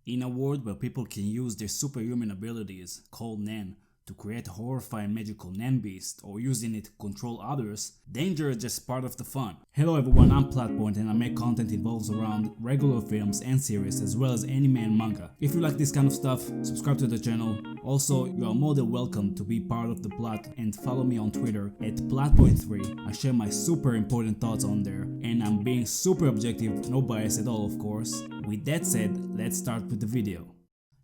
In a world where people can use their superhuman abilities, called Nen, to create a horrifying magical Nen beast or using it to control others, danger is just part of the fun. Hello everyone, I'm Platpoint and I make content involves around regular films and series as well as anime and manga. If you like this kind of stuff, subscribe to the channel. Also, you are more than welcome to be part of the plot and follow me on Twitter at Platpoint3. I share my super important thoughts on there and I'm being super objective, no bias at all of course. With that said, let's start with the video.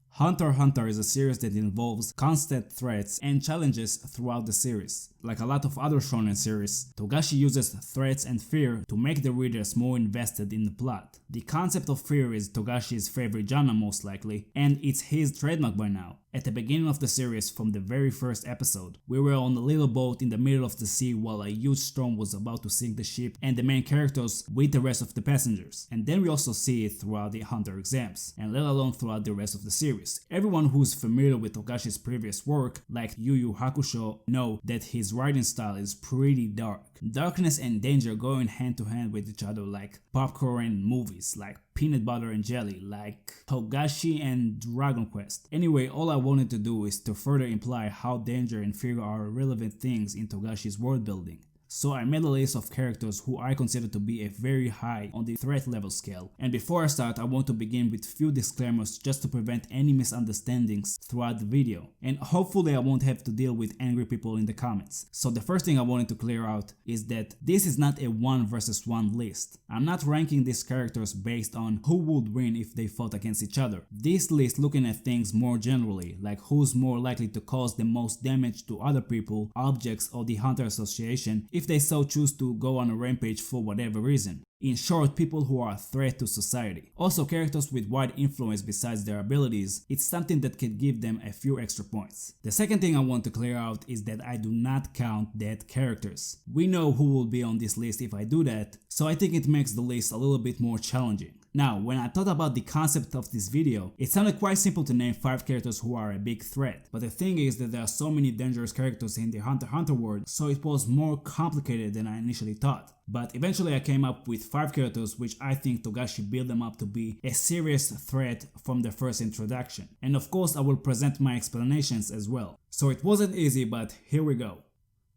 Hunter x Hunter is a series that involves constant threats and challenges throughout the series. Like a lot of other shonen series, Togashi uses threats and fear to make the readers more invested in the plot. The concept of fear is Togashi's favorite genre most likely, and it's his trademark by now. At the beginning of the series, from the very first episode, we were on a little boat in the middle of the sea while a huge storm was about to sink the ship and the main characters with the rest of the passengers. And then we also see it throughout the Hunter exams, and let alone throughout the rest of the series. Everyone who's familiar with Togashi's previous work, like Yu Yu Hakusho, know that his writing style is pretty dark. Darkness and danger going hand to hand with each other like popcorn movies, like Peanut Butter and Jelly, like Togashi and Dragon Quest. Anyway, all I wanted to do is to further imply how danger and fear are relevant things in Togashi's world building. So I made a list of characters who I consider to be a very high on the threat level scale. And before I start, I want to begin with few disclaimers just to prevent any misunderstandings throughout the video. And hopefully I won't have to deal with angry people in the comments. So the first thing I wanted to clear out is that this is not a 1 versus 1 list. I'm not ranking these characters based on who would win if they fought against each other. This list looking at things more generally, like who's more likely to cause the most damage to other people, objects, or the Hunter Association if they so choose to go on a rampage for whatever reason. In short, people who are a threat to society. Also, characters with wide influence besides their abilities, it's something that could give them a few extra points. The second thing I want to clear out is that I do not count dead characters. We know who will be on this list if I do that, so I think it makes the list a little bit more challenging. Now, when I thought about the concept of this video, it sounded quite simple to name 5 characters who are a big threat. But the thing is that there are so many dangerous characters in the Hunter x Hunter world, so it was more complicated than I initially thought. But eventually I came up with 5 characters which I think Togashi built them up to be a serious threat from their first introduction. And of course I will present my explanations as well. So it wasn't easy, but here we go.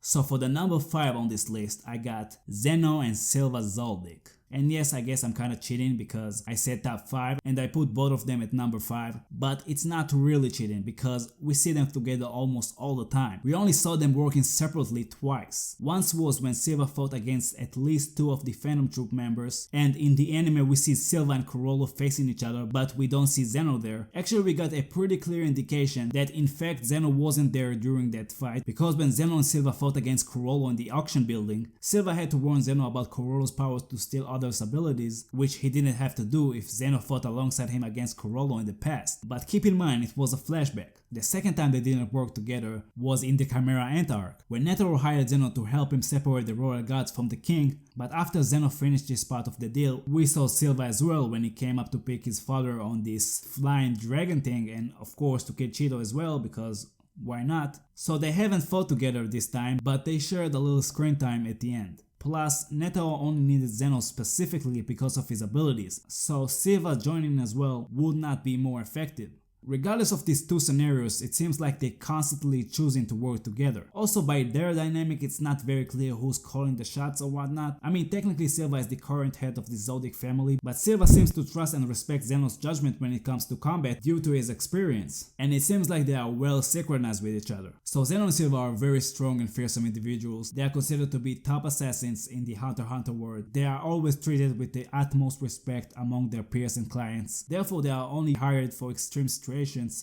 So for the number 5 on this list, I got Zeno and Silva Zoldyck. And yes, I guess I'm kinda cheating because I said top 5 and I put both of them at number 5, but it's not really cheating because we see them together almost all the time. We only saw them working separately twice. Once was when Silva fought against at least 2 of the Phantom Troop members, and in the anime we see Silva and Corolla facing each other, but we don't see Zeno there. Actually, we got a pretty clear indication that in fact Zeno wasn't there during that fight, because when Zeno and Silva fought against Corolla in the auction building, Silva had to warn Zeno about Corolla's powers to steal others' abilities, which he didn't have to do if Zeno fought alongside him against Corolla in the past. But keep in mind, it was a flashback. The second time they didn't work together was in the Chimera Ant arc, when Netero hired Zeno to help him separate the royal gods from the king, but after Zeno finished his part of the deal, we saw Silva as well when he came up to pick his father on this flying dragon thing, and of course to kill Cheeto as well, because why not? So they haven't fought together this time, but they shared a little screen time at the end. Plus, Netero only needed Zeno specifically because of his abilities, so Silva joining as well would not be more effective. Regardless of these 2 scenarios, it seems like they're constantly choosing to work together. Also, by their dynamic, it's not very clear who's calling the shots or whatnot. I mean, technically Silva is the current head of the Zoldyck family, but Silva seems to trust and respect Zeno's judgment when it comes to combat due to his experience, and it seems like they are well synchronized with each other. So Zeno and Silva are very strong and fearsome individuals. They are considered to be top assassins in the Hunter x Hunter world. They are always treated with the utmost respect among their peers and clients. Therefore, they are only hired for extreme situations.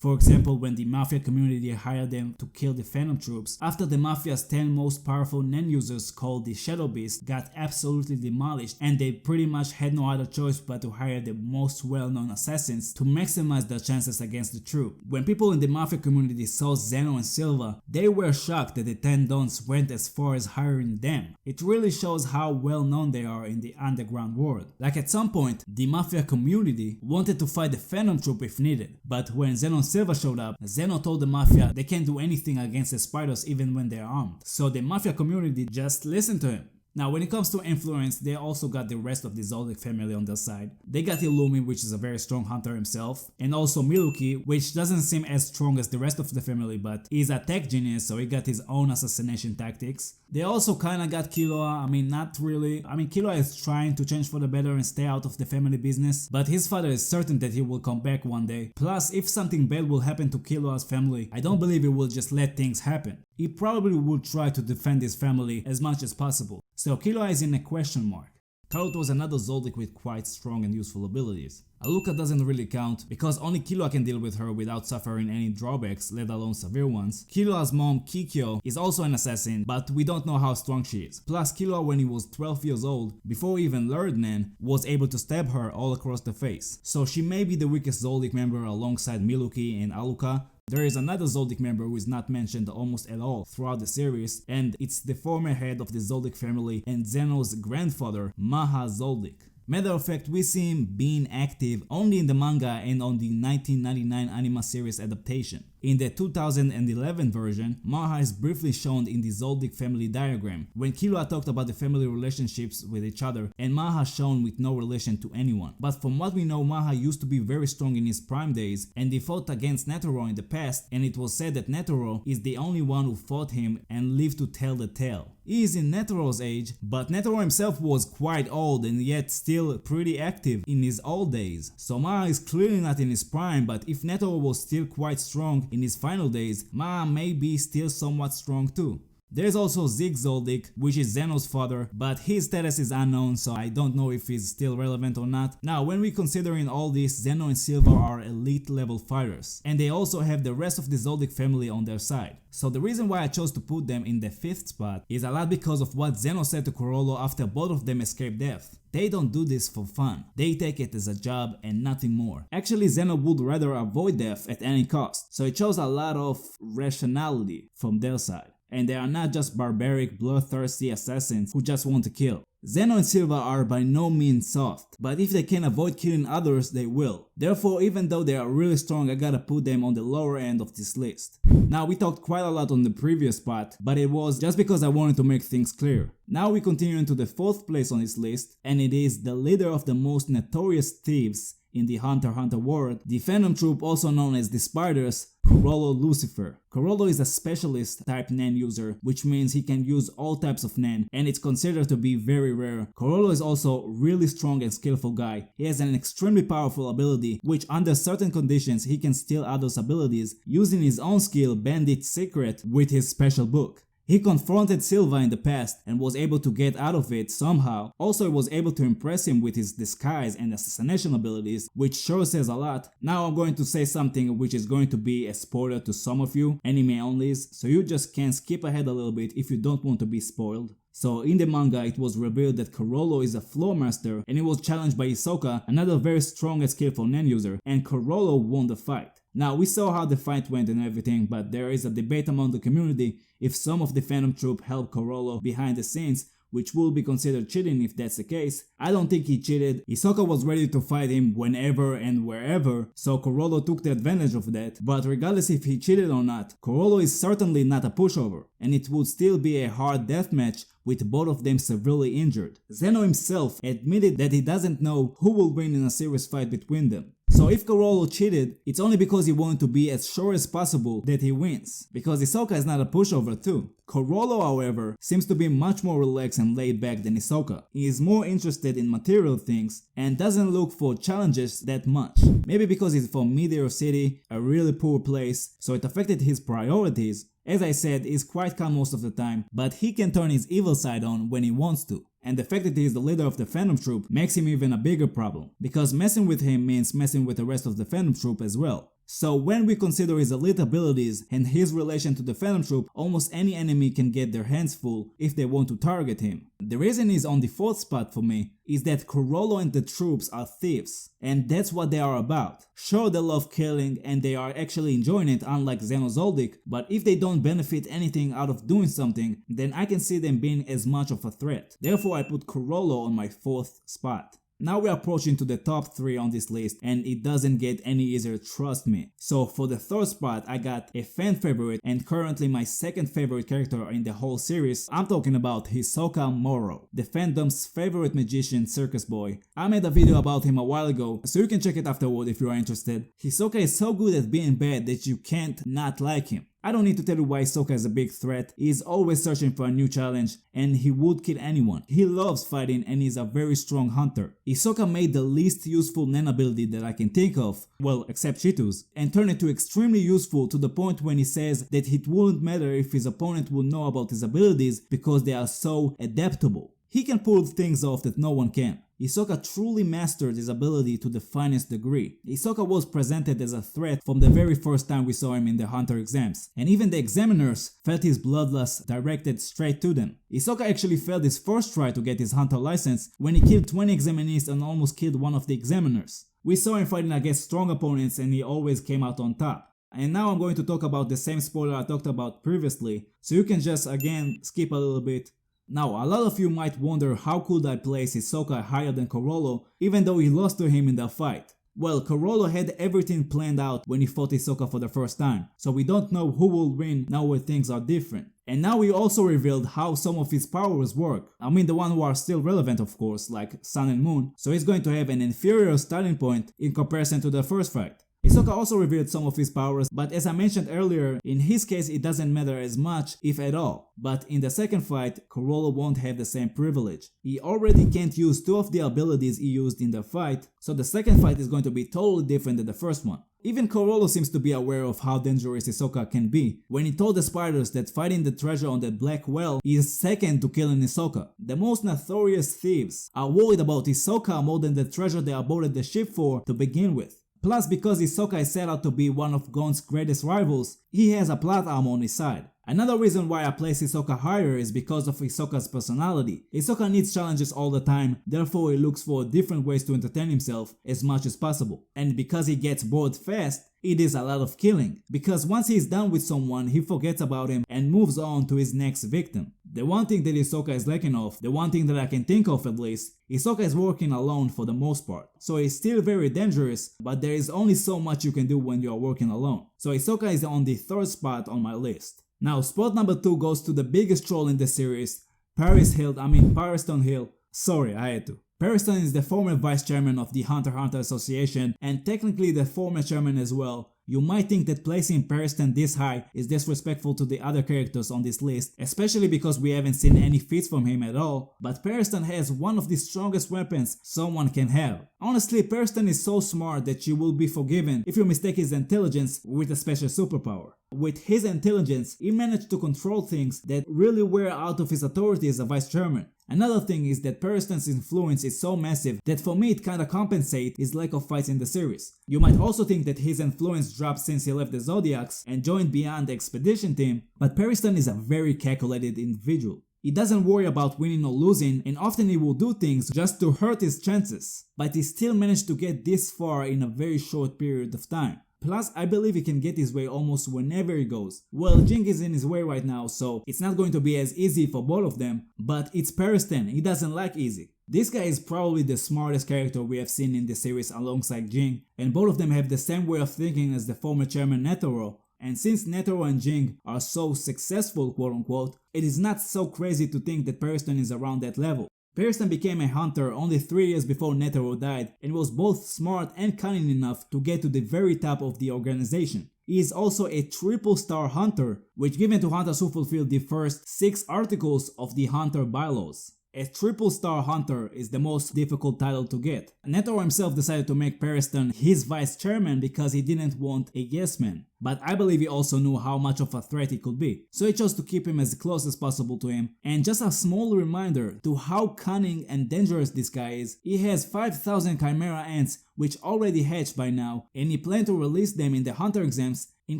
For example, when the Mafia community hired them to kill the Phantom Troops, after the Mafia's 10 most powerful Nen users called the Shadow Beast got absolutely demolished, and they pretty much had no other choice but to hire the most well-known assassins to maximize their chances against the troop. When people in the Mafia community saw Zeno and Silva, they were shocked that the 10 Dons went as far as hiring them. It really shows how well known they are in the underground world. Like at some point, the Mafia community wanted to fight the Phantom Troop if needed, but when Zeno and Silva showed up, Zeno told the Mafia they can't do anything against the spiders even when they're armed. So the Mafia community just listened to him. Now when it comes to influence, they also got the rest of the Zoldyck family on their side. They got Illumi, which is a very strong hunter himself, and also Miluki, which doesn't seem as strong as the rest of the family, but he's a tech genius, so he got his own assassination tactics. They also kinda got Killua, I mean not really. I mean Killua is trying to change for the better and stay out of the family business, but his father is certain that he will come back one day. Plus, if something bad will happen to Killua's family, I don't believe he will just let things happen. He probably would try to defend his family as much as possible. So Killua is in a question mark. Karuto was another Zoldyck with quite strong and useful abilities. Aluka doesn't really count because only Killua can deal with her without suffering any drawbacks, let alone severe ones. Killua's mom, Kikyo, is also an assassin, but we don't know how strong she is. Plus, Killua, when he was 12 years old, before he even learned Nen, was able to stab her all across the face. So she may be the weakest Zoldyck member alongside Miluki and Aluka. There is another Zoldyck member who is not mentioned almost at all throughout the series, and it's the former head of the Zoldyck family and Zeno's grandfather, Maha Zoldyck. Matter of fact, we see him being active only in the manga and on the 1999 anime series adaptation. In the 2011 version, Maha is briefly shown in the Zoldyck family diagram, when Killua talked about the family relationships with each other and Maha shown with no relation to anyone. But from what we know, Maha used to be very strong in his prime days and he fought against Netero in the past, and it was said that Netero is the only one who fought him and lived to tell the tale. He is in Netero's age, but Netero himself was quite old and yet still pretty active in his old days. So Maha is clearly not in his prime, but if Netero was still quite strong in his final days, Maha may be still somewhat strong too. There's also Zeke Zoldyck, which is Zeno's father, but his status is unknown, so I don't know if he's still relevant or not. Now, when we considering all this, Zeno and Silva are elite level fighters, and they also have the rest of the Zoldyck family on their side. So the reason why I chose to put them in the 5th spot is a lot because of what Zeno said to Corollo after both of them escaped death. They don't do this for fun, they take it as a job and nothing more. Actually, Zeno would rather avoid death at any cost, so it shows a lot of rationality from their side. And they are not just barbaric, bloodthirsty assassins who just want to kill. Zeno and Silva are by no means soft, but if they can avoid killing others, they will. Therefore, even though they are really strong, I gotta put them on the lower end of this list. Now, we talked quite a lot on the previous spot, but it was just because I wanted to make things clear. Now we continue into the 4th place on this list, and it is the leader of the most notorious thieves in the Hunter x Hunter world, the Phantom Troop, also known as the Spiders, Corollo Lucifer. Corollo is a specialist type Nen user, which means he can use all types of Nen, and it's considered to be very rare. Corollo is also really strong and skillful guy. He has an extremely powerful ability, which under certain conditions he can steal others' abilities using his own skill Bandit's Secret with his special book. He confronted Silva in the past and was able to get out of it somehow. Also, he was able to impress him with his disguise and assassination abilities, which sure says a lot. Now I'm going to say something which is going to be a spoiler to some of you, anime onlys, so you just can skip ahead a little bit if you don't want to be spoiled. So in the manga, it was revealed that Corollo is a floor master and he was challenged by Hisoka, another very strong and skillful Nen user, and Corollo won the fight. Now, we saw how the fight went and everything, but there is a debate among the community if some of the Phantom Troop helped Corollo behind the scenes, which will be considered cheating if that's the case. I don't think he cheated. Hisoka was ready to fight him whenever and wherever, so Corollo took the advantage of that. But regardless if he cheated or not, Corollo is certainly not a pushover, and it would still be a hard deathmatch with both of them severely injured. Zeno himself admitted that he doesn't know who will win in a serious fight between them. So if Corollo cheated, it's only because he wanted to be as sure as possible that he wins, because Hisoka is not a pushover too. Corollo, however, seems to be much more relaxed and laid back than Hisoka. He is more interested in material things and doesn't look for challenges that much. Maybe because he's from Meteor City, a really poor place, so it affected his priorities. As I said, he's quite calm most of the time, but he can turn his evil side on when he wants to. And the fact that he is the leader of the Phantom Troop makes him even a bigger problem, because messing with him means messing with the rest of the Phantom Troop as well. So when we consider his elite abilities and his relation to the Phantom Troop, almost any enemy can get their hands full if they want to target him. The reason he's on the 4th spot for me is that Corollo and the troops are thieves, and that's what they are about. Sure, they love killing and they are actually enjoying it, unlike Zeno Zoldyck, but if they don't benefit anything out of doing something, then I can see them being as much of a threat. Therefore I put Corollo on my 4th spot. Now we're approaching to the top 3 on this list, and it doesn't get any easier, trust me. So for the third spot I got a fan favorite and currently my second favorite character in the whole series. I'm talking about Hisoka Moro, the fandom's favorite magician circus boy. I made a video about him a while ago, so you can check it afterward if you are interested. Hisoka is so good at being bad that you can't not like him. I don't need to tell you why Hisoka is a big threat. He is always searching for a new challenge and he would kill anyone. He loves fighting and is a very strong hunter. Hisoka made the least useful Nen ability that I can think of, well except Chito's, and turned it to extremely useful to the point when he says that it wouldn't matter if his opponent would know about his abilities because they are so adaptable. He can pull things off that no one can. Hisoka truly mastered his ability to the finest degree. Hisoka was presented as a threat from the very first time we saw him in the Hunter exams, and even the examiners felt his bloodlust directed straight to them. Hisoka actually failed his first try to get his Hunter license when he killed 20 examinees and almost killed one of the examiners. We saw him fighting against strong opponents and he always came out on top. And now I'm going to talk about the same spoiler I talked about previously, so you can just again skip a little bit. Now, a lot of you might wonder how could I place Hisoka higher than Corollo even though he lost to him in the fight. Well, Corollo had everything planned out when he fought Hisoka for the first time, so we don't know who will win now where things are different. And now we also revealed how some of his powers work. I mean the one who are still relevant of course, like Sun and Moon, so he's going to have an inferior starting point in comparison to the first fight. Hisoka also revealed some of his powers, but as I mentioned earlier, in his case it doesn't matter as much, if at all. But in the second fight, Corollo won't have the same privilege. He already can't use 2 of the abilities he used in the fight, so the second fight is going to be totally different than the first one. Even Corollo seems to be aware of how dangerous Hisoka can be, when he told the spiders that fighting the treasure on the Black Well is second to killing Hisoka. The most notorious thieves are worried about Hisoka more than the treasure they boarded the ship for to begin with. Plus, because Hisoka is set out to be one of Gon's greatest rivals, he has a plot armor on his side. Another reason why I place Hisoka higher is because of Hisoka's personality. Hisoka needs challenges all the time, therefore he looks for different ways to entertain himself as much as possible. And because he gets bored fast, it is a lot of killing, because once he's done with someone he forgets about him and moves on to his next victim. The one thing that Hisoka is lacking of, the one thing that I can think of at least, Hisoka is working alone for the most part. So he's still very dangerous, but there is only so much you can do when you are working alone. So Hisoka is on the third spot on my list. Now spot number 2 goes to the biggest troll in the series, Pariston Hill. Sorry, I had to. Pariston is the former vice chairman of the Hunter x Hunter Association and technically the former chairman as well. You might think that placing Pariston this high is disrespectful to the other characters on this list, especially because we haven't seen any feats from him at all, but Pariston has one of the strongest weapons someone can have. Honestly, Pariston is so smart that you will be forgiven if you mistake his intelligence with a special superpower. With his intelligence, he managed to control things that really were out of his authority as a vice chairman. Another thing is that Pariston's influence is so massive that for me it kinda compensates his lack of fights in the series. You might also think that his influence dropped since he left the Zodiacs and joined Beyond the Expedition team, but Pariston is a very calculated individual. He doesn't worry about winning or losing, and often he will do things just to hurt his chances, but he still managed to get this far in a very short period of time. Plus, I believe he can get his way almost whenever he goes. Well, Jing is in his way right now, so it's not going to be as easy for both of them, but it's Pariston, he doesn't like easy. This guy is probably the smartest character we have seen in the series alongside Jing, and both of them have the same way of thinking as the former chairman Netero. And since Netero and Jing are so successful quote unquote, it is not so crazy to think that Pariston is around that level. Pariston became a hunter only 3 years before Netero died and was both smart and cunning enough to get to the very top of the organization. He is also a triple-star hunter, which given to hunters who fulfill the first 6 articles of the hunter bylaws. A triple-star hunter is the most difficult title to get. Netero himself decided to make Pariston his vice chairman because he didn't want a yes man. But I believe he also knew how much of a threat he could be, so he chose to keep him as close as possible to him. And just a small reminder to how cunning and dangerous this guy is, he has 5,000 Chimera ants which already hatched by now, and he planned to release them in the hunter exams in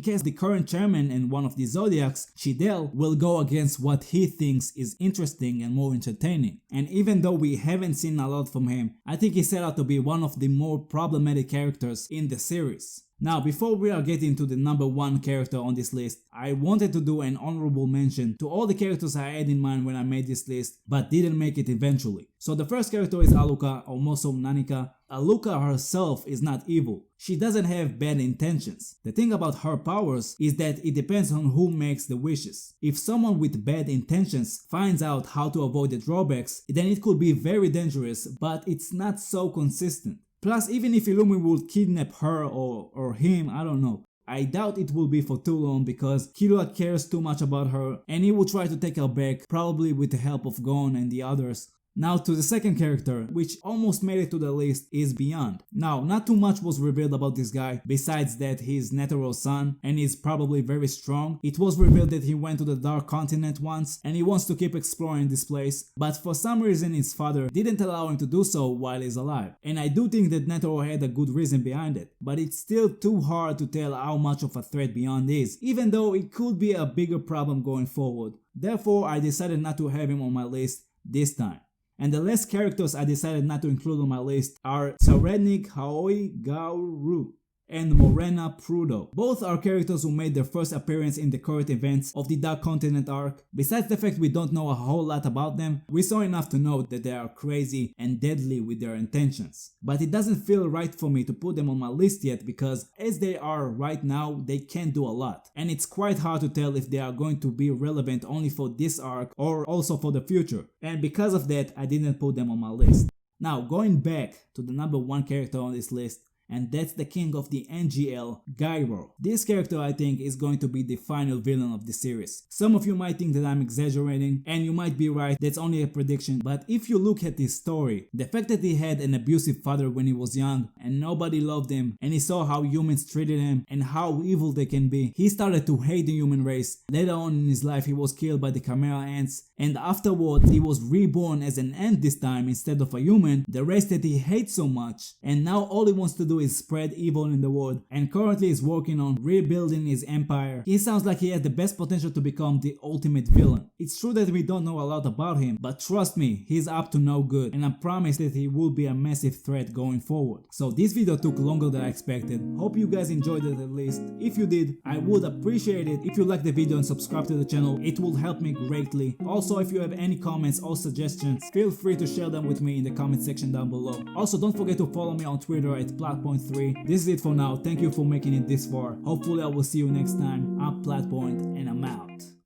case the current chairman and one of the Zodiacs, Chidel, will go against what he thinks is interesting and more entertaining. And even though we haven't seen a lot from him, I think he set out to be one of the more problematic characters in the series. Now, before we are getting to the number 1 character on this list, I wanted to do an honorable mention to all the characters I had in mind when I made this list, but didn't make it eventually. So the first character is Alluka, or Musou Nanika. Alluka herself is not evil. She doesn't have bad intentions. The thing about her powers is that it depends on who makes the wishes. If someone with bad intentions finds out how to avoid the drawbacks, then it could be very dangerous, but it's not so consistent. Plus, even if Illumi would kidnap her or him, I don't know. I doubt it will be for too long because Killua cares too much about her and he will try to take her back, probably with the help of Gon and the others. Now to the second character, which almost made it to the list, is Beyond. Now, not too much was revealed about this guy, besides that he's Netero's son and is probably very strong. It was revealed that he went to the Dark Continent once and he wants to keep exploring this place, but for some reason his father didn't allow him to do so while he's alive. And I do think that Netero had a good reason behind it, but it's still too hard to tell how much of a threat Beyond is, even though it could be a bigger problem going forward. Therefore, I decided not to have him on my list this time. And the last characters I decided not to include on my list are Tsarednik Haoi Gaoru and Morena Prudo. Both are characters who made their first appearance in the current events of the Dark Continent arc. Besides the fact we don't know a whole lot about them, we saw enough to know that they are crazy and deadly with their intentions. But it doesn't feel right for me to put them on my list yet because as they are right now, they can't do a lot. And it's quite hard to tell if they are going to be relevant only for this arc or also for the future. And because of that, I didn't put them on my list. Now, going back to the number 1 character on this list, and that's the king of the NGL, Gyro. This character I think is going to be the final villain of the series. Some of you might think that I'm exaggerating, and you might be right, that's only a prediction, but if you look at his story, the fact that he had an abusive father when he was young and nobody loved him, and he saw how humans treated him and how evil they can be, he started to hate the human race. Later on in his life he was killed by the Chimera Ants, and afterwards he was reborn as an ant this time instead of a human, the race that he hates so much, and now all he wants to do is spread evil in the world, and currently is working on rebuilding his empire. He sounds like he has the best potential to become the ultimate villain. It's true that we don't know a lot about him, but trust me, he's up to no good, and I promise that he will be a massive threat going forward. So this video took longer than I expected. Hope you guys enjoyed it at least. If you did, I would appreciate it if you like the video and subscribe to the channel. It will help me greatly. Also, if you have any comments or suggestions, feel free to share them with me in the comment section down below. Also, don't forget to follow me on Twitter at Platpoint3. This is it for now. Thank you for making it this far. Hopefully I will see you next time. I'm Platpoint and I'm out.